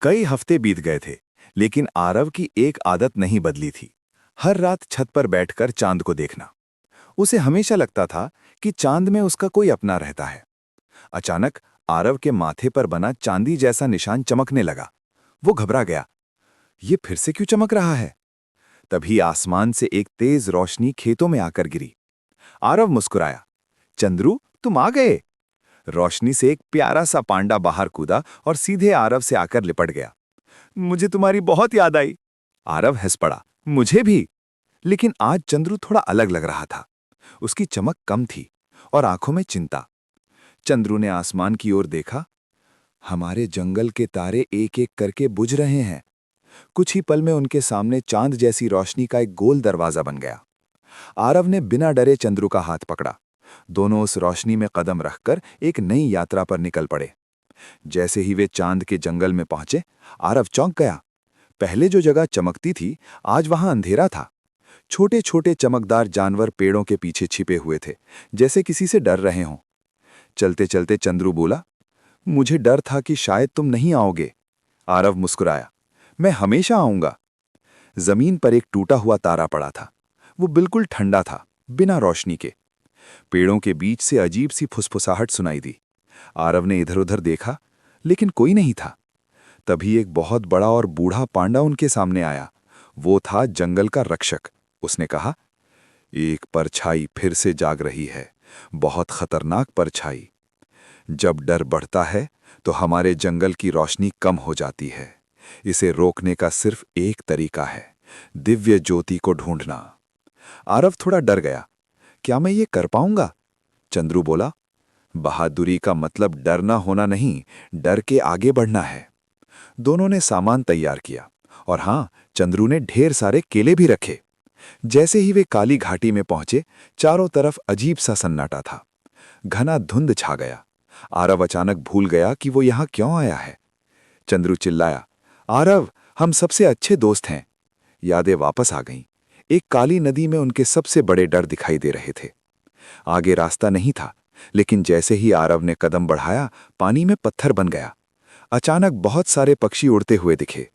कई हफ्ते बीत गए थे, लेकिन आरव की एक आदत नहीं बदली थी। हर रात छत पर बैठकर चांद को देखना। उसे हमेशा लगता था कि चांद में उसका कोई अपना रहता है। अचानक आरव के माथे पर बना चांदी जैसा निशान चमकने लगा। वो घबरा गया। ये फिर से क्यों चमक रहा है? तभी आसमान से एक तेज रोशनी खेतों में आकर गिरी। आरव मुस्कुराया। चंद्रू, तुम आ गए। रोशनी से एक प्यारा सा पांडा बाहर कूदा और सीधे आरव से आकर लिपट गया। मुझे तुम्हारी बहुत याद आई। आरव हंस पड़ा। मुझे भी। लेकिन आज चंद्रू थोड़ा अलग लग रहा था। उसकी चमक कम थी और आंखों में चिंता। चंद्रू ने आसमान की ओर देखा। हमारे जंगल के तारे एक एक करके बुझ रहे हैं। कुछ ही पल में उनके सामने चांद जैसी रोशनी का एक गोल दरवाजा बन गया। आरव ने बिना डरे चंद्रू का हाथ पकड़ा। दोनों उस रोशनी में कदम रखकर एक नई यात्रा पर निकल पड़े। जैसे ही वे चांद के जंगल में पहुंचे, आरव चौंक गया। पहले जो जगह चमकती थी, आज वहां अंधेरा था। छोटे छोटे चमकदार जानवर पेड़ों के पीछे छिपे हुए थे, जैसे किसी से डर रहे हों। चलते चलते चंद्रू बोला, मुझे डर था कि शायद तुम नहीं आओगे। आरव मुस्कुराया, मैं हमेशा आऊंगा। जमीन पर एक टूटा हुआ तारा पड़ा था। वो बिल्कुल ठंडा था, बिना रोशनी के। पेड़ों के बीच से अजीब सी फुसफुसाहट सुनाई दी। आरव ने इधर उधर देखा, लेकिन कोई नहीं था। तभी एक बहुत बड़ा और बूढ़ा पांडा उनके सामने आया। वो था जंगल का रक्षक। उसने कहा, एक परछाई फिर से जाग रही है, बहुत खतरनाक परछाई। जब डर बढ़ता है तो हमारे जंगल की रोशनी कम हो जाती है। इसे रोकने का सिर्फ एक तरीका है, दिव्य ज्योति को ढूंढना। आरव थोड़ा डर गया। क्या मैं ये कर पाऊंगा? चंद्रू बोला, बहादुरी का मतलब डरना होना नहीं, डर के आगे बढ़ना है। दोनों ने सामान तैयार किया और हाँ, चंद्रू ने ढेर सारे केले भी रखे। जैसे ही वे काली घाटी में पहुंचे, चारों तरफ अजीब सा सन्नाटा था। घना धुंध छा गया। आरव अचानक भूल गया कि वो यहां क्यों आया है। चंद्रू चिल्लाया, आरव, हम सबसे अच्छे दोस्त हैं। यादें वापस आ गईं। एक काली नदी में उनके सबसे बड़े डर दिखाई दे रहे थे। आगे रास्ता नहीं था, लेकिन जैसे ही आरव ने कदम बढ़ाया, पानी में पत्थर बन गया। अचानक बहुत सारे पक्षी उड़ते हुए दिखे।